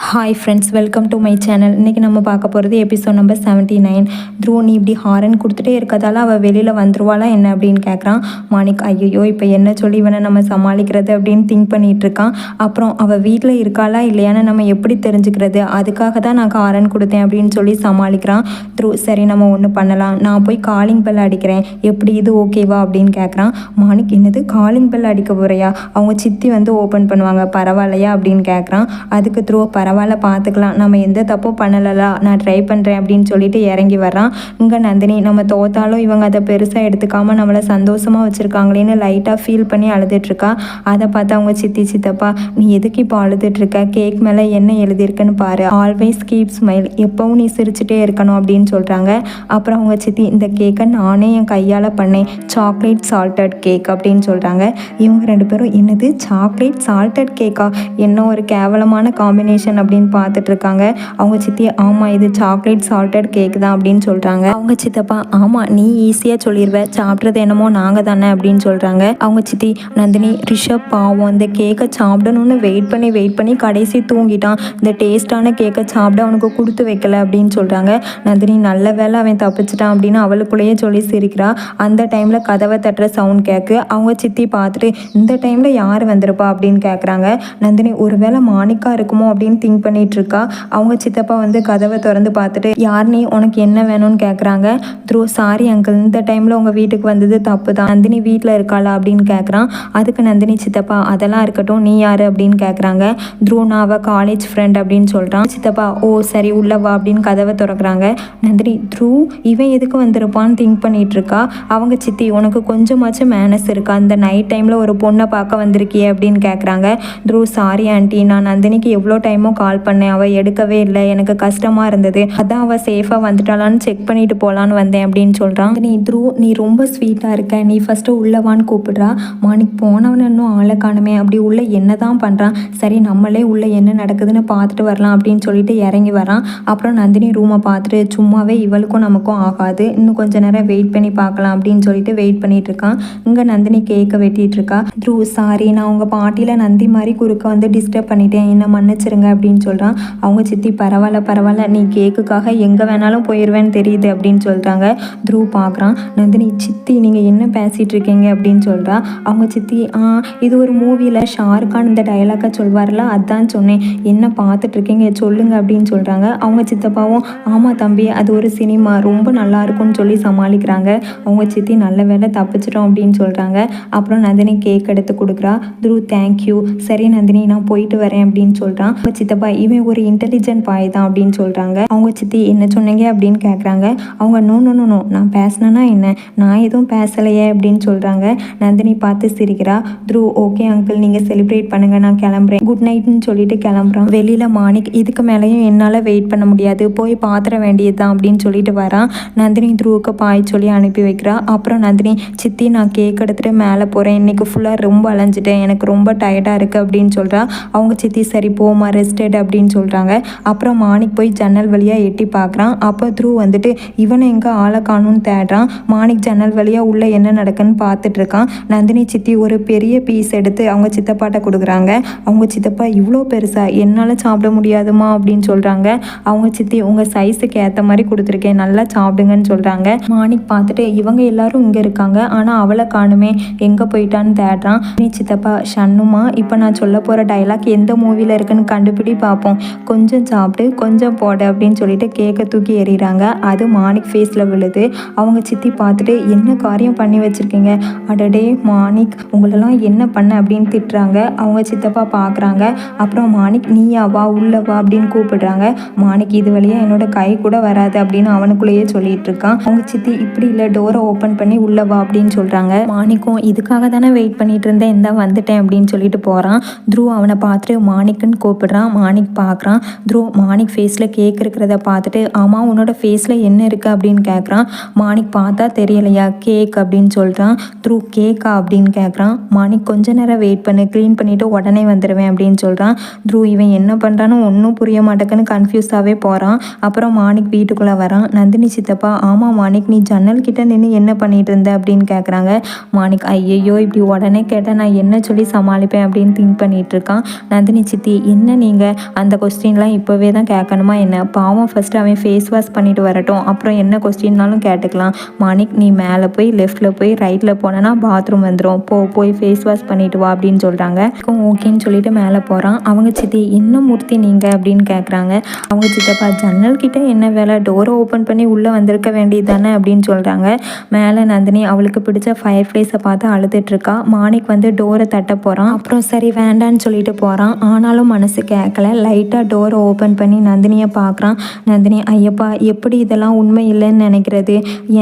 Hi friends, welcome to my channel. இன்றைக்கி நம்ம பார்க்க போகிறது எபிசோட் நம்பர் 79. த்ரூ நீ இப்படி ஹாரன் கொடுத்துட்டே இருக்கதால அவள் வெளியில் வந்துருவாளா என்ன அப்படின்னு கேட்குறான். மாணிக் ஐயோ இப்போ என்ன சொல்லி இவனை நம்ம சமாளிக்கிறது அப்படின்னு திங்க் பண்ணிகிட்ருக்கான். அப்புறம் அவள் வீட்டில் இருக்காளா இல்லையான்னு நம்ம எப்படி தெரிஞ்சுக்கிறது, அதுக்காக தான் நான் ஹாரன் கொடுத்தேன் அப்படின்னு சொல்லி சமாளிக்கிறான். த்ரூ சரி நம்ம ஒன்று பண்ணலாம், நான் போய் காலிங் பெல் அடிக்கிறேன், எப்படி இது ஓகேவா அப்படின்னு கேட்குறான். மாணிக் என்னது காலிங் பெல் அடிக்க போகிறையா, அவங்க சித்தி வந்து ஓப்பன் பண்ணுவாங்க பரவாயில்லையா அப்படின்னு கேட்குறான். அதுக்கு த்ரூ பரவாயில்ல பார்த்துக்கலாம், நம்ம எந்த தப்பும் பண்ணலா, நான் ட்ரை பண்ணுறேன் அப்படின்னு சொல்லிட்டு இறங்கி வர்றான். இங்கே நந்தினி நம்ம தோத்தாலும் இவங்க அதை பெருசாக எடுத்துக்காமல் நம்மளை சந்தோஷமாக வச்சுருக்காங்களேன்னு லைட்டாக ஃபீல் பண்ணி அழுதுட்ருக்கா. அதை பார்த்து அவங்க சித்தப்பா நீ எதுக்கு இப்போ அழுதுட்ருக்க, கேக் மேலே என்ன எழுதியிருக்குன்னு பாரு, ஆல்வேஸ் கீப் ஸ்மைல், எப்பவும் நீ சிரிச்சுட்டே இருக்கணும் அப்படின்னு சொல்கிறாங்க. அப்புறம் அவங்க சித்தி இந்த கேக்கை நானே என் கையால் பண்ணேன், சாக்லேட் சால்டட் கேக் அப்படின்னு சொல்கிறாங்க. இவங்க ரெண்டு பேரும் என்னது சாக்லேட் சால்டட் கேக்கா, என்ன ஒரு கேவலமான காம்பினேஷன் அப்படின்னு பார்த்துட்டு இருக்காங்க. அவங்க சித்தி ஆமாம் இது சாக்லேட் சால்டட் கேக் தான் அப்படின்னு சொல்கிறாங்க. அவங்க சித்தப்பா ஆமாம் நீ ஈஸியாக சொல்லிடுவ, சாப்பிட்றது என்னமோ நாங்கள் தானே அப்படின்னு சொல்கிறாங்க. அவங்க சித்தி நந்தினி ரிஷப் பாவம் இந்த கேக்கை சாப்பிடணும்னு வெயிட் பண்ணி கடைசி தூங்கிட்டான், இந்த டேஸ்டான கேக்கை சாப்பிட அவனுக்கு கொடுத்து வைக்கல அப்படின்னு சொல்கிறாங்க. நந்தினி நல்ல வேலை அவன் தப்பிச்சிட்டான் அப்படின்னு அவளுக்குள்ளேயே சொல்லி சிரிக்கிறா. அந்த டைமில் கதவை தட்டுற சவுண்ட் கேட்கு. அவங்க சித்தி பார்த்துட்டு இந்த டைமில் யார் வந்திருப்பா அப்படின்னு கேட்குறாங்க. நந்தினி ஒருவேளை மாணிக்கா இருக்குமோ அப்படின்னு திங்க் பண்ணிட்டு இருக்கா. அவங்க சித்தப்பா வந்து கதவை திறந்து பார்த்துட்டு யார் நீ, உனக்கு என்ன வேணும்னு கேட்குறாங்க. த்ரூ சாரி அங்கிள், இந்த டைமில் உங்கள் வீட்டுக்கு வந்தது தப்பு தான், நந்தினி வீட்டில் இருக்காளா அப்படின்னு கேட்குறான். அதுக்கு நந்தினி சித்தப்பா அதெல்லாம் இருக்கட்டும், நீ யார் அப்படின்னு கேட்குறாங்க. த்ரூ நான் அவள் காலேஜ் ஃப்ரெண்ட் அப்படின்னு சொல்கிறான். சித்தப்பா ஓ சரி உள்ள வா அப்படின்னு கதவை திறக்கிறாங்க. நந்தினி த்ரூ இவன் எதுக்கு வந்திருப்பான்னு திங்க் பண்ணிட்டு இருக்கா. அவங்க சித்தி உனக்கு கொஞ்சமாச்சும் மேனஸ் இருக்கா, இந்த நைட் டைமில் ஒரு பொண்ணை பார்க்க வந்திருக்கியே அப்படின்னு கேட்குறாங்க. த்ரூ சாரி ஆண்டி, நான் நந்தினிக்கு எவ்வளோ டைமும் கால் பண்ணேன், அவள் எடுக்கவே இல்லை, எனக்கு கஷ்டமாக இருந்தது, அதான் அவள் சேஃபாக வந்துட்டாளான்னு செக் பண்ணிட்டு போகலான்னு வந்தேன் அப்படின்னு சொல்கிறான். த்ரூ நீ ரொம்ப ஸ்வீட்டாக இருக்க, நீ ஃபஸ்ட்டு உள்ளவான்னு கூப்பிடுறா. மாணிக் போனவன் இன்னும் ஆளை காணுமே, அப்படி உள்ள என்ன தான் பண்ணுறான், சரி நம்மளே உள்ள என்ன நடக்குதுன்னு பார்த்துட்டு வரலாம் அப்படின்னு சொல்லிட்டு இறங்கி வரான். அப்புறம் நந்தினி ரூமை பார்த்துட்டு சும்மாவே இவளுக்கும் நமக்கும் ஆகாது, இன்னும் கொஞ்சம் நேரம் வெயிட் பண்ணி பார்க்கலாம் அப்படின்னு சொல்லிட்டு வெயிட் பண்ணிட்டு இருக்கான். இங்கே நந்தினி கேக்கை வெட்டிட்டு இருக்கா. த்ரூ சாரி நான் உங்கள் பாட்டியில் நந்தி மாதிரி குறுக்க வந்து டிஸ்டர்ப் பண்ணிட்டேன், என்ன மன்னிச்சிருங்க அப்படின்னு சொல்கிறான். அவங்க சித்தி பரவாயில்ல நீ கேக்குக்காக எங்கே வேணாலும் போயிடுவேன்னு தெரியுது அப்படின்னு சொல்கிறாங்க. த்ரூ பார்க்குறான். நந்தினி சித்தி நீங்கள் என்ன பேசிகிட்டு இருக்கீங்க அப்படின்னு சொல்கிறா. அவங்க சித்தி இது ஒரு மூவியில் ஷாருக்கான் இந்த டைலாக்கை சொல்வார்ல அதான் சொன்னேன், என்ன பார்த்துட்ருக்கீங்க சொல்லுங்க அப்படின்னு சொல்கிறாங்க. அவங்க சித்தப்பாவும் ஆமாம் தம்பி அது ஒரு சினிமா ரொம்ப நல்லா இருக்கும்னு சொல்லி சமாளிக்கிறாங்க. அவங்க சித்தி நல்ல வேலை தப்பிச்சிட்டோம் அப்படின்னு சொல்கிறாங்க. அப்புறம் நந்தினி கேக் எடுத்து கொடுக்குறா. த்ரூ தேங்க்யூ, சரி நந்தினி நான் போயிட்டு வரேன் அப்படின்னு சொல்கிறான். அவங்க சித்தப்பா இவன் ஒரு இன்டெலிஜென்ட் பாய் தான் அப்படின்னு சொல்கிறாங்க. அவங்க சித்தி என்ன சொன்னீங்க அப்படின்னு கேட்குறாங்க. அவங்க நோ நான் பேசினேன்னா என்ன, நான் எதுவும் பேசலையே அப்படின்னு சொல்கிறாங்க. நந்தினி பார்த்து சிரிக்கிறா. த்ரூ ஓகே அங்கிள் நீங்கள் செலிப்ரேட் பண்ணுங்கள், நான் கிளம்புறேன், குட் நைட்னு சொல்லிட்டு கிளம்புறான். வெளியில் மாணிக் இதுக்கு மேலேயும் என்னால் வெயிட் பண்ண முடியாது, போய் பாத்திர வேண்டியது தான் அப்படின்னு சொல்லிட்டு வரான். நந்தினி த்ரூவுக்கு பாய் சொல்லி அனுப்பி வைக்கிறா. அப்புறம் நந்தினி சித்தி நான் கேக் எடுத்துகிட்டு மேலே போகிறேன், இன்றைக்கி ஃபுல்லாக ரொம்ப அலைஞ்சிட்டேன், எனக்கு ரொம்ப டயர்டாக இருக்குது அப்படின்னு சொல்கிறா. அவங்க சித்தி சரி போமா ரெஸ்டட் அப்படின்னு சொல்கிறாங்க. அப்புறம் மாணிக் போய் ஜன்னல் வழியாக எட்டி பார்க்குறான். அப்போ த்ரூ வந்துட்டு இவனை எங்கே ஆளை காணும்னு தேடுறான். மாணிக் ஜன்னல் வழியாக உள்ளே என்ன நடக்குன்னு பார்த்துட்டு இருக்கான். நந்தினி சித்தி ஒரு பெரிய பீஸ் எடுத்து அவங்க சித்தப்பாட்ட கொடுக்குறாங்க. அவங்க சித்தப்பா இவ்வளோ பெருசா என்னால் சாப்பிட முடியாதுமா அப்படின்னு சொல்கிறாங்க. அவங்க சித்தி உங்கள் சைஸுக்கு ஏற்ற மாதிரி கொடுத்துருக்கேன், நல்லா சாப்பிடுங்கன்னு சொல்கிறாங்க. மாணிக் பார்த்துட்டு இவங்க எல்லாரும் இங்கே இருக்காங்க, ஆனால் அவளை காணுமே, எங்கே போயிட்டான்னு தேடுறான். நீ சித்தப்பா ஷண்ணுமா இப்போ நான் சொல்ல போகிற டைலாக் எந்த மூவியில் இருக்குன்னு கண்டுபிடி பார்ப்போம், கொஞ்சம் சாப்பிட்டு கொஞ்சம் போடு அப்படின்னு சொல்லிட்டு கேக்கை தூக்கி எறிகிறாங்க. அது மாணிக் ஃபேஸில் விழுது. அவங்க சித்தி பார்த்துட்டு என்ன காரியம் பண்ணி வச்சுருக்கீங்க, அடடே மாணிக் உங்களெல்லாம் என்ன பண்ண அப்படின்னு திட்டுறாங்க. அவங்க சித்தப்பா பார்க்குறாங்க. அப்புறம் மாணிக் நீயா வா உள்ள வா அப்படின்னு கூப்பிடுறாங்க. மாணிக் இது வழியாக என்னோட கை கூட வராது அப்படின்னு அவனுக்குள்ளேயே சொல்லிட்டு இருக்கான். அவங்க சித்தி இப்படி இல்லை டோரை ஓப்பன் பண்ணி உள்ள வா அப்படின்னு சொல்கிறாங்க. மாணிக்கும் இதுக்காக தானே வெயிட் பண்ணிட்டு இருந்தேன், இந்த வந்துட்டேன் அப்படின்னு சொல்லிட்டு போகிறான். த்ரூ அவனை பார்த்துட்டு மாணிக்குன்னு கூப்பிடுறான். மாணிக் பார்க்குறான். த்ரூ மாணிக் ஃபேஸில் கேக் இருக்கிறத பார்த்துட்டு ஆமாம் உன்னோட ஃபேஸில் என்ன இருக்குது அப்படின்னு கேட்குறான். மாணிக் பார்த்தா தெரியலையா கேக் அப்படின்னு சொல்கிறான். த்ரூ கேக்கா அப்படின்னு கேட்குறான். மாணிக் கொஞ்ச நேரம் வெயிட் பண்ணு, க்ளீன் பண்ணிவிட்டு உடனே வந்துடுவேன் அப்படின்னு சொல்கிறான். த்ரூ இவன் என்ன பண்ணுறான்னு ஒன்றும் புரிய மாட்டேக்குன்னு கன்ஃபியூஸாகவே போகிறான். அப்புறம் மாணிக் வீட்டுக்குள்ளே வரான். நந்தினி சித்தப்பா ஆமாம் மாணிக் நீ ஜன்னல் கிட்ட நின்று என்ன பண்ணிட்டு இருந்த அப்படின்னு கேட்குறாங்க. மாணிக் ஐயையோ இப்படி உடனே கேட்டால் நான் என்ன சொல்லி சமாளிப்பேன் அப்படின்னு திங்க் பண்ணிகிட்டு இருக்கான். நந்தினி சித்தி என்ன நீங்கள் அந்த கொஸ்டின்லாம் இப்போவே தான் கேட்கணுமா என்ன? பாவம் ஃபஸ்ட்டு அவன் ஃபேஸ் வாஷ் பண்ணிட்டு வரட்டும், அப்புறம் என்ன கொஸ்டின்னாலும் கேட்டுக்கலாம். மாணிக், நீ மேலே போய் லெஃப்ட்டில் போய் ரைட்டில் போனேன்னா பாத்ரூம் வந்துடும், போய் ஃபேஸ் வாஷ் பண்ணிட்டு வா அப்படின்னு சொல்கிறாங்க. ஓகேன்னு சொல்லிட்டு மேலே போகிறான். அவங்க சித்தி, என்ன மூர்த்தி நீங்கள் அப்படின்னு கேட்குறாங்க. அவங்க சித்தப்பா, ஜன்னல் கிட்ட என்ன வேலை, டோரை ஓப்பன் பண்ணி உள்ளே வந்திருக்க வேண்டியது தானே அப்படின்னு சொல்கிறாங்க. மேலே நந்தினி அவளுக்கு பிடிச்ச ஃபயர் ஃப்ளேஸை பார்த்து அழுதுட்ருக்கா. மாணிக் வந்து டோரை தட்ட போகிறான். அப்புறம் சரி வேண்டான்னு சொல்லிட்டு போகிறான். ஆனாலும் மனசு கேட்கல. லைட்டாக டோரை ஓப்பன் பண்ணி நந்தினியை பார்க்குறான். நந்தினி, ஐயப்பா எப்படி இதெல்லாம் உண்மை இல்லைன்னு நினைக்கிறது,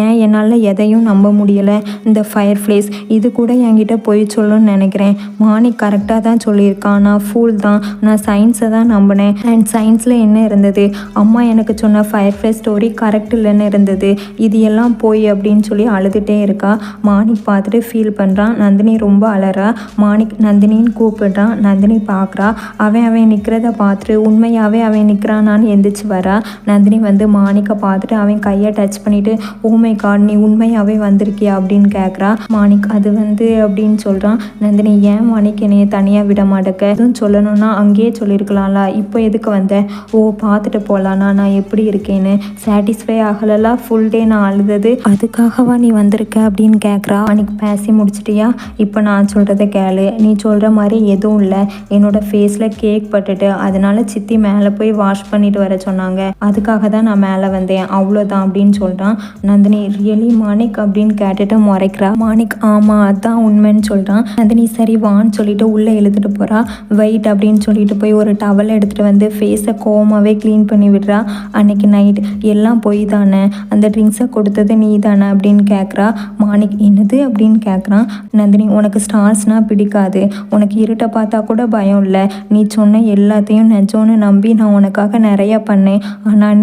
ஏன் என்னால் எதையும் நம்ப முடியலை. இந்த ஃபயர் ஃப்ளேஸ் இது கூட என்கிட்ட போய் சொல்லணும்னு நினைக்கிறேன். மாணிக் கரெக்டாக தான் சொல்லியிருக்கான், நான் ஃபூல் தான், நான் சயின்ஸை தான் நம்பினேன். அண்ட் சயின்ஸில் என்ன இருந்தது, அம்மா எனக்கு சொன்ன ஃபயர் ஃப்ளேஸ் ஸ்டோரி கரெக்ட் இல்லைன்னு இருந்தது, இது எல்லாம் போய் அப்படின்னு சொல்லி அழுதுகிட்டே இருக்கா. மாணிக் பார்த்துட்டு ஃபீல் பண்ணுறான். நந்தினி ரொம்ப அழறா. மாணிக் நந்தினின்னு கூப்பிடுறான். நந்தினி பார்க்குறா. அவன் நிற்கிறத பார்த்துட்டு உண்மையாகவே அவன் நிற்கிறானான்னு எந்திரிச்சு வரா. நந்தினி வந்து மாணிக்கை பார்த்துட்டு அவன் கையை டச் பண்ணிவிட்டு, ஓமை காட், நீ உண்மையாகவே வந்திருக்கியா அப்படின்னு கேட்குறா. மாணிக் அது வந்து அப்படின்னு சொல்கிறான். நந்தினி, ஏன் மாணிக் என்னைய தனியாக விட மாட்டேக்க, எதுவும் சொல்லணும்னா அங்கேயே சொல்லியிருக்கலாம்ல, இப்போ எதுக்கு வந்தேன்? ஓ பார்த்துட்டு போகலான்னா நான் எப்படி இருக்கேன்னு சாட்டிஸ்ஃபை ஆகலா, ஃபுல் டே நான் அழுதது அதுக்காகவா நீ வந்திருக்க அப்படின்னு கேட்குறா. மாணிக், பேசி முடிச்சிட்டியா? இப்போ நான் சொல்கிறத கேளு, நீ சொல்கிற மாதிரி எதுவும் இல்லை, என்னோட ஃபேஸில் கேக் பட்டுட்டு அதனால சித்தி மேலே போய் வாஷ் பண்ணிட்டு வர சொன்னாங்க, அதுக்காக தான் நான் மேலே வந்தேன், அவ்வளோதான் அப்படின்னு சொல்கிறான். நந்தினி, ரியலி மாணிக் அப்படின்னு கேட்டுட்டு முறைக்கிறா. மாணிக், ஆமாம் அதுதான் உண்மைன்னு சொல்கிறான். நந்தினி சரி வான்னு சொல்லிட்டு உள்ளே இழுத்துட்டு போகிறா. வெயிட் அப்படின்னு சொல்லிட்டு போய் ஒரு டவல் எடுத்துகிட்டு வந்து ஃபேஸை கோவமாகவே க்ளீன் பண்ணி விடுறா. அன்னைக்கு நைட் எல்லாம் போய் தானே, அந்த ட்ரிங்க்ஸை கொடுத்தது நீ தானே அப்படின்னு கேட்குறா. மாணிக், என்னது அப்படின்னு கேட்குறான். நந்தினி, உனக்கு ஸ்டார்ஸ்னால் பிடிக்காது, உனக்கு இருட்டை பார்த்தா கூட பயம் இல்லை, நீ சொன்ன எல்லாத்தையும் நிஜம்னு நம்பி நான் உனக்காக நிறையா பண்ணேன், ஆனால்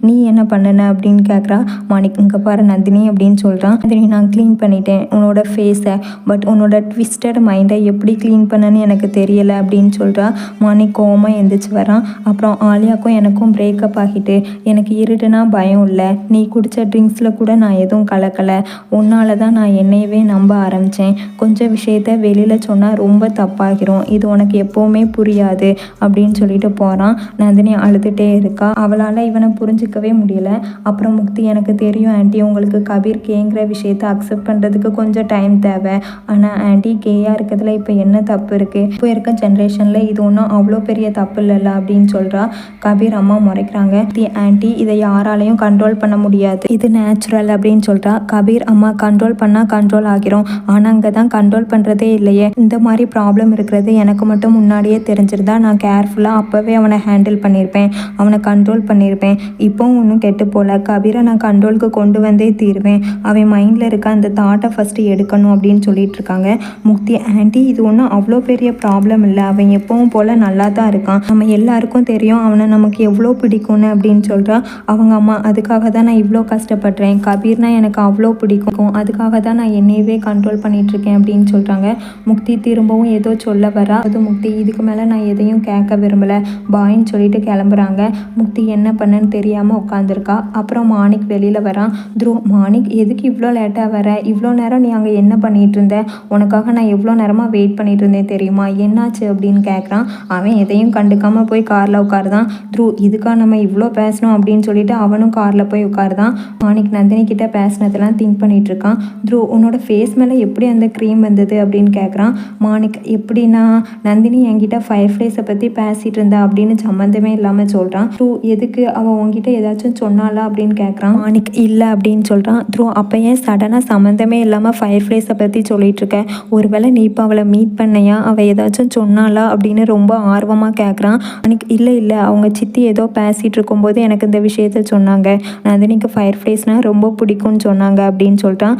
நீ என்ன பண்ணுன அப்படின்னு கேட்குறா. மாணிக், இங்கே பாரு நந்தினி அப்படின்னு சொல்கிறான். நந்தினி, நான் க்ளீன் பண்ணிட்டேன் உன்னோட ஃபேஸை, பட் உன்னோட ட்விஸ்டட் மைண்டை எப்படி க்ளீன் பண்ணன்னு எனக்கு தெரியலை அப்படின்னு சொல்கிறா. மாணிக் கோவமாக எந்திரிச்சு வரான். அப்புறம் ஆலியாக்கும் எனக்கும் பிரேக்கப் ஆகிட்டு எனக்கு இருட்டுனா பயம் இல்லை, நீ குடித்த ட்ரிங்க்ஸில் கூட நான் எதுவும் கலக்கலை, உன்னால தான் நான் என்னையவே நம்ப ஆரம்பித்தேன், கொஞ்சம் விஷயத்த வெளியில் சொன்னால் ரொம்ப தப்பாகிரும், இது உனக்கு எப்போவுமே புரியாது அப்படின்னு சொல்லிட்டு போகிறான். நந்தினி அழுதுகிட்டே இருக்கா. அவளால் இவனை புரிஞ்சிக்கவே முடியல. அப்புறம் முக்தி, எனக்கு தெரியும் ஆண்டி, உங்களுக்கு கபீர் கேங்கிற விஷயத்த அக்செப்ட் பண்ணுறதுக்கு கொஞ்சம் டைம் தேவை, ஆனால் ஆண்டி கேயாக இருக்கிறதுல இப்போ என்ன தப்பு இருக்குது, இப்போ இருக்க ஜென்ரேஷனில் இது ஒன்றும் அவ்வளோ பெரிய தப்பு இல்லைல்ல அப்படின்னு சொல்கிறா. கபீர் அம்மா முறைக்கிறாங்க. ஆண்டி, இதை யாராலையும் கண்ட்ரோல் பண்ண முடியாது, இது நேச்சுரல் அப்படின்னு சொல்கிறா. கபீர் அம்மா, கண்ட்ரோல் பண்ணால் கண்ட்ரோல் ஆகிரும், ஆனால் அங்கே தான் கண்ட்ரோல் பண்ணுறதே இல்லையே, இந்த மாதிரி ப்ராப்ளம் இருக்கிறது எனக்கு மட்டும் முன்னாடியே தெரிஞ்சிருந்தா நான் கேர்ஃபுல்லாக அப்போவே அவனை ஹேண்டில் பண்ணியிருப்பேன், அவனை கண்ட்ரோல் பண்ணியிருப்பேன், இப்போவும் ஒன்றும் கெட்டு போகல, கபீரை நான் கண்ட்ரோலுக்கு கொண்டு வந்தே தீருவேன், அவன் மைண்டில் இருக்க அந்த தாட்டை ஃபஸ்ட்டு எடுக்கணும் அப்படின்னு சொல்லிட்டு இருக்காங்க. முக்தி, ஆண்டி இது ஒன்றும் அவ்வளோ பெரிய ப்ராப்ளம் இல்லை, அவன் எப்பவும் போல் நல்லா தான் இருக்கான், நம்ம எல்லாருக்கும் தெரியும் அவனை நமக்கு எவ்வளோ பிடிக்கும்னு அப்படின்னு சொல்கிறா. அவங்க அம்மா, அதுக்காக தான் நான் இவ்வளோ கஷ்டப்படுறேன், கபீர்னா எனக்கு அவ்வளோ பிடிக்கும், அதுக்காக தான் நான் என்னையவே கண்ட்ரோல் பண்ணிகிட்ருக்கேன் அப்படின்னு சொல்கிறாங்க. முக்தி திரும்பவும் ஏதோ சொல்ல வரா. அது முக்தி, இதுக்கு மேலே நான் எதையும் கேட்க விரும்பலை, பாயின்னு சொல்லிட்டு கிளம்புறாங்க. முக்தி என்ன பண்ணன்னு தெரியாமல் உட்காந்துருக்கா. அப்புறம் மாணிக் வெளியில் வரான். மாணிக், எதுக்கு இவ்வளோ லேட்டாக வர, இவ்வளோ நேரம் நீ அங்கே என்ன பண்ணிகிட்டு இருந்த, உனக்காக நான் எவ்வளோ நேரமாக வெயிட் பண்ணிட்டு இருந்தேன் தெரியுமா, என்னாச்சு அப்படின்னு கேட்குறான். அவன் எதையும் கண்டுக்காமல் போய் காரில் உட்காருதான். இதுக்காக நம்ம இவ்வளோ பேசணும் அப்படின்னு சொல்லிட்டு அவனும் காரில் போய் உட்காருதான். மாணிக் நந்தினி கிட்ட பேசினதெல்லாம் திங்க் பண்ணிட்டு இருக்கான். உன்னோட ஃபேஸ் மேலே எப்படி அந்த க்ரீம் வந்தது அப்படின்னு கேட்குறான். மாணிக், எப்படின்னா நந்தினி என்கிட்ட ஃபயர் ஃப்ளேஸை பற்றி பேசிகிட்டு இருந்தா அப்படின்னு சம்மந்தமே இல்லாமல் சொல்கிறான். எதுக்கு அவள் உங்ககிட்ட ஏதாச்சும் சொன்னாலா அப்படின்னு கேட்குறான். மாணிக், இல்லை அப்படின்னு சொல்கிறான். அப்போ ஏன் சடனாக சம்மந்தமே இல்லாமல் ஃபயர் ஃப்ளேஸை பற்றி சொல்லிட்டு இருக்க, ஒருவேளை நீ இப்போ அவளை மீட் பண்ணையா, அவள் ஏதாச்சும் சொன்னாலா அப்படின்னு ரொம்ப ஆர்வமாக கேட்குறான். மாணிக், இல்லை அவங்க சித்தி ஏதோ பேசிகிட்டு இருக்கும்போது எனக்கு இந்த விஷயத்த சொன்னாங்க, நந்தினிக்கு ஃபயர் ஃப்ளேஸ்னால் ரொம்ப பிடிக்கும்னு சொன்னாங்க அப்படின்னு சொல்லிட்டான்.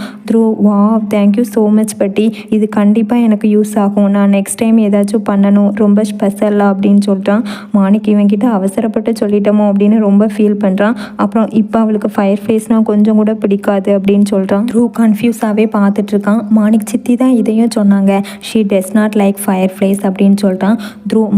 வா தேங்க்யூ ஸோ மச் பட்டி, இது கண்டிப்பாக எனக்கு யூஸ் ஆகும், நான் நெக்ஸ்ட் டைம் ஏதாச்சும் பண்ணணும், ரொம்ப ஸ்பெஷலாக அப்படின்னு சொல்லிட்டான். மாணிக் இவன்கிட்ட அவசரப்பட்டு சொல்லிட்டோமோ அப்படின்னு ரொம்ப ஃபீல் பண்ணுறான். அப்புறம் இப்போ அவளுக்கு ஃபயர் ஃப்ளேஸ்னால் கொஞ்சம் கூட பிடிக்காது அப்படின்னு சொல்கிறான். கன்ஃபியூஸாகவே பார்த்துட்ருக்கான். மாணிக், சித்தி தான் இதையும் சொன்னாங்க, she does not like fire place அப்படின்னு சொல்லிட்டான்.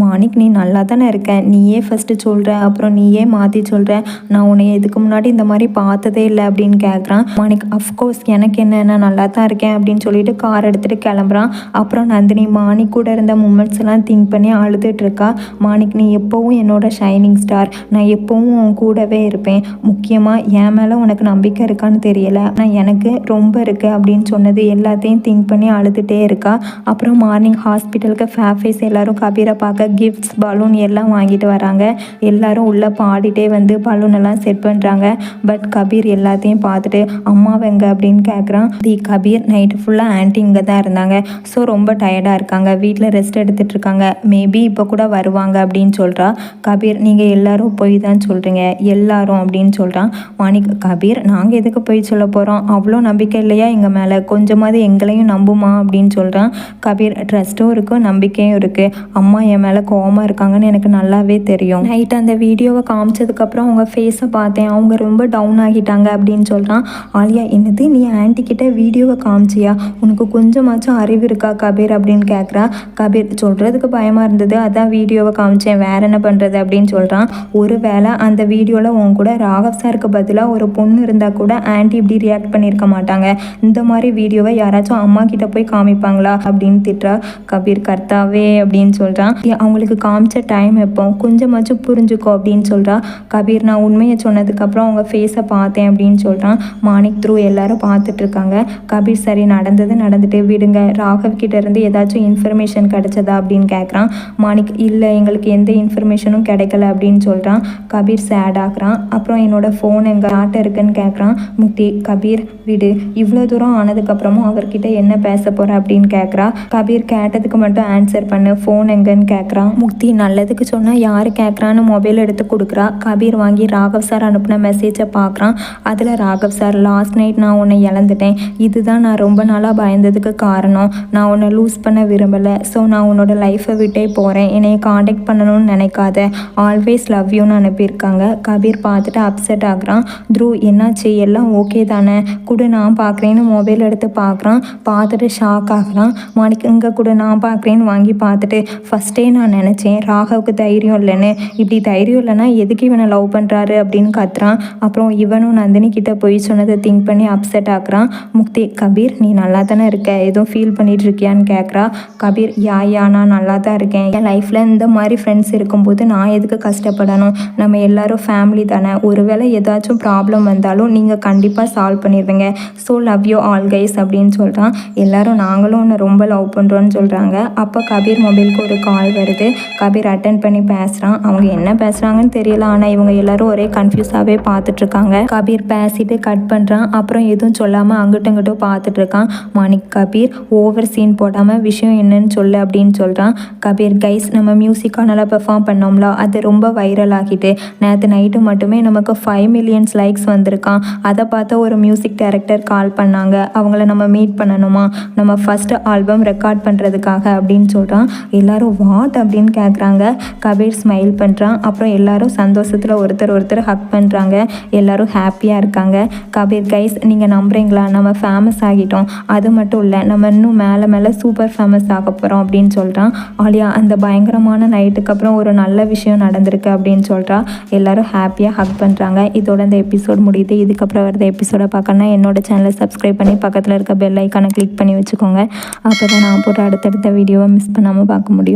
மாணிக், நீ நல்லா தானே இருக்க, நீயே ஃபஸ்ட்டு சொல்கிற, அப்புறம் நீயே மாற்றி சொல்கிற, நான் உன்னை இதுக்கு முன்னாடி இந்த மாதிரி பார்த்ததே இல்லை அப்படின்னு கேட்குறான். மாணிக், அஃப்கோர்ஸ் எனக்கு என்ன, நான் நல்லா தான் இருக்கேன் அப்படின்னு சொல்லிட்டு கார் எடுத்துகிட்டு கிளம்புறான். அப்புறம் நந்தினி மாணிக் கூட இருந்த மூமெண்ட்ஸ் எல்லாம் திங்க் பண்ணி அழுதுட்டு இருக்கா. மாணிக், நீ எப்போவும் என்னோட ஷைனிங் ஸ்டார், நான் எப்போவும் உன் கூடவே இருப்பேன். முக்கியமாக என் மேலே உனக்கு நம்பிக்கை இருக்கான்னு தெரியல, ஆனால் எனக்கு ரொம்ப இருக்குது அப்படின்னு சொன்னது எல்லாத்தையும் திங்க் பண்ணி அழுதுகிட்டே இருக்கா. அப்புறம் மார்னிங் ஹாஸ்பிட்டலுக்கு ஃபேஃபேஸ் எல்லாரும் கபீரை பார்க்க கிஃப்ட்ஸ் பலூன் எல்லாம் வாங்கிட்டு வராங்க. எல்லாரும் உள்ளே பாடிட்டே வந்து பலூன் எல்லாம் செட் பண்ணுறாங்க. பட் கபீர் எல்லாத்தையும் பார்த்துட்டு அம்மா வெங்க அப்படின்னு கேட்குறான். கபீர் நைட்டு ஃபுல்லாக ஆன்ட்டி இங்கே தான் இருந்தாங்க, ஸோ ரொம்ப டயர்டாக இருக்காங்க, வீட்டில் ரெஸ்ட் எடுத்துகிட்டு இருக்காங்க, மேபி இப்போ கூட வருவாங்க அப்படின்னு சொல்கிறா. கபீர், நீங்கள் எல்லாரும் போய் தான் சொல்கிறீங்க, எல்லாரும் அப்படின்னு சொல்கிறான். மாணிக், கபீர், நாங்கள் எதுக்கு போய் சொல்ல போகிறோம், அவ்வளோ நம்பிக்கை இல்லையா எங்கள் மேலே, கொஞ்சமாவது எங்களையும் நம்புமா அப்படின்னு சொல்கிறான். கபீர், ட்ரஸ்ட்டும் இருக்குது நம்பிக்கையும் இருக்குது, அம்மா என் மேலே கோவமாக இருக்காங்கன்னு எனக்கு நல்லாவே தெரியும். நைட் அந்த வீடியோவை காமிச்சதுக்கப்புறம் அவங்க ஃபேஸை பார்த்தேன், அவங்க ரொம்ப டவுன் ஆகிட்டாங்க அப்படின்னு சொல்கிறான். ஆலியா, என்னது நீ ஆன்ட்டி கிட்ட வீடியோவை காமிச்சியா, உனக்கு கொஞ்சமாச்சும் அறிவு இருக்கா கபீர் அப்படின்னு கேட்குறா. கபீர், சொல்கிறதுக்கு பயமாக இருந்தது, அதான் வீடியோவை காமிச்சேன், வேற என்ன பண்ணுறது அப்படின்னு சொல்கிறான். ஒருவேளை அந்த வீடியோவில் உன் கூட ராகவ் சாருக்கு பதிலாக ஒரு பொண்ணு இருந்தால் கூட ஆன்ட்டி இப்படி ரியாக்ட் பண்ணியிருக்க மாட்டாங்க, இந்த மாதிரி வீடியோவை யாராச்சும் அம்மா கிட்ட போய் காமிப்பாங்களா அப்படின்னு திட்டுறா. கபீர், கர்த்தாவே அப்படின்னு சொல்கிறான். அவங்களுக்கு காமிச்ச டைம் எப்போ, கொஞ்சமாச்சும் புரிஞ்சுக்கோ அப்படின்னு சொல்கிறா. கபீர், நான் உண்மையை சொன்னதுக்கப்புறம் அவங்க ஃபேஸை பார்த்தேன் அப்படின்னு சொல்கிறான். மாணிக் த்ரூ எல்லாரும் பார்த்துட்ருக்காங்க. கபீர், சரி நடந்தது நடந்துட்டு விடுங்க, ராகவ் கிட்ட இருந்து ஏதாச்சும் இன்ஃபர்மேஷன் கிடைச்சதா அப்படின்னு கேட்குறான். மாணிக், இல்லை எங்களுக்கு எந்த இன்ஃபர்மேஷனும் கிடைக்கல அப்படின்னு சொல்கிறான். கபீர் சேட் ஆகுறான். அப்புறம் என்னோட ஃபோன் எங்கள் ஆட்ட இருக்குன்னு கேட்குறான். முக்தி, கபீர் விடு, இவ்வளோ தூரம் ஆனதுக்கப்புறமும் அவர்கிட்ட என்ன பேச போகிற அப்படின்னு கேட்குறா. கபீர், கேட்டதுக்கு மட்டும் ஆன்சர் பண்ணு, ஃபோன் எங்கன்னு கேட்குறான். முக்தி, நல்லதுக்கு சொன்னால் யார் கேட்குறான்னு மொபைல் எடுத்து கொடுக்குறா. கபீர் வாங்கி ராகவ் சார் அனுப்பின மெசேஜை பார்க்குறான். அதில் ராகவ் சார், லாஸ்ட் நைட் நான் உன்னை இழந்துட்டேன், இதுதான் நான் ரொம்ப நாளாக பயந்ததுக்கு காரணம், நான் உன்னை லூஸ் பண்ண விரும்பலை, ஸோ நான் உன்னோட லைஃப்பை விட்டே போகிறேன், என்னையை காண்டாக்ட் பண்ணணும்னு நினைக்காத, ஆல்வேஸ் லவ் யூன்னு அனுப்பியிருக்காங்க. கபீர் பார்த்துட்டு அப்செட் ஆகுறான். த்ரூ, என்னாச்சு, எல்லாம் ஓகே தானே, கூட நான் பார்க்குறேன்னு மொபைல் எடுத்து பார்க்குறான். பார்த்துட்டு ஷாக் ஆகுறான். மாணிக், இங்கே கூட நான் பார்க்குறேன்னு வாங்கி பார்த்துட்டு, ஃபஸ்ட்டே நான் நினச்சேன் ராகவுக்கு தைரியம் இல்லைன்னு, இப்படி தைரியம் இல்லைன்னா எதுக்கு இவனை லவ் பண்ணுறாரு அப்படின்னு கத்துறான். அப்புறம் இவனும் நந்தினி கிட்ட போய் சொன்னதை திங்க் பண்ணி அப்செட் ஆகுறான். முக்தி, கபீர் நீ நல்லா தானே இருக்க, எதுவும் ஃபீல் பண்ணிட்டு இருக்கியான்னு கேட்குறா. கபீர், யா நான் நல்லா தான் இருக்கேன், என் லைஃப்பில் இந்த மாதிரி ஃப்ரெண்ட்ஸ் இருக்கும்போது நான் எதுக்கு கஷ்டப்படணும், நம்ம எல்லாரும் ஃபேமிலி தானே, ஒருவேளை ஏதாச்சும் ப்ராப்ளம் வந்தாலும் நீங்கள் கண்டிப்பாக சால்வ் பண்ணிடுவீங்க, so love you all guys அப்படின்னு சொல்கிறான். எல்லாரும் நாங்களும் உன்னை ரொம்ப லவ் பண்ணுறோன்னு சொல்கிறாங்க. அப்போ கபீர் மொபைலுக்கு ஒரு கால் வருது. கபீர் அட்டென்ட் பண்ணி பேசுகிறான். அவங்க என்ன பேசுகிறாங்கன்னு தெரியல, ஆனால் இவங்க எல்லாரும் ஒரே கன்ஃபியூஸாகவே பார்த்துட்ருக்காங்க. கபீர் பேசிட்டு கட் பண்ணுறான். அப்புறம் எதுவும் சொல்லாமல் அங்கிட்டும் இங்கிட்டும் பார்த்துட்டு இருக்கான். மாணிக், கபீர் ஓவர் சீன் போடாமல் விஷயம் என்னன்னு சொல்லு அப்படின்னு சொல்கிறான். கபீர், கைஸ் நம்ம மியூசிக்காக நல்லா பெர்ஃபார்ம் பண்ணோம்ல, அது ரொம்ப வைரல் ஆகிட்டு, நேற்று நைட்டு மட்டுமே நமக்கு 5 மில்லியன்ஸ் லைக்ஸ் வந்திருக்கான், அதை பார்த்த ஒரு மியூசிக் டைரக்டர் கால் பண்ணாங்க, அவங்கள நம்ம மீட் பண்ணணுமா, நம்ம ஃபஸ்ட்டு ஆல்பம் ரெக்கார்ட் பண்ணுறதுக்காக அப்படின்னு சொல்கிறான். எல்லாரும் வாட் அப்படின்னு கேட்குறாங்க. கபீர் ஸ்மைல் பண்ணுறான். அப்புறம் எல்லாரும் சந்தோஷத்தில் ஒருத்தர் ஹக் பண்ணுறாங்க. எல்லாரும் ஹாப்பியாக இருக்காங்க. கபீர், கைஸ் நீங்கள் நம்புறீங்களா, நம்ம ஃபேமஸ் ஆகிட்டோம், அது மட்டும் இல்லை நம்ம இன்னும் மேலே சூப்பர் ஃபேமஸ் ஆக போகிறோம் அப்படின்னு சொல்கிறான். ஆலியா, அந்த பயங்கரமான நைட்டுக்கு அப்புறம் ஒரு நல்ல விஷயம் நடந்திருக்கு அப்படின்னு சொல்கிறா. எல்லாரும் ஹாப்பியாக ஹக் பண்ணுறாங்க. இதோட இந்த எபிசோட் முடியுது. இதுக்கப்புறம் வரத எபிசோடை பார்க்கணுன்னா என்னோட சேனலை சப்ஸ்கிரைப் பண்ணி பக்கத்தில் இருக்க பெல் ஐக்கானை கிளிக் பண்ணி வச்சுக்கோங்க. அப்போ தான் நான் போட்டு அடுத்தடுத்த வீடியோவை மிஸ் பண்ணாமல் பார்க்க முடியும்.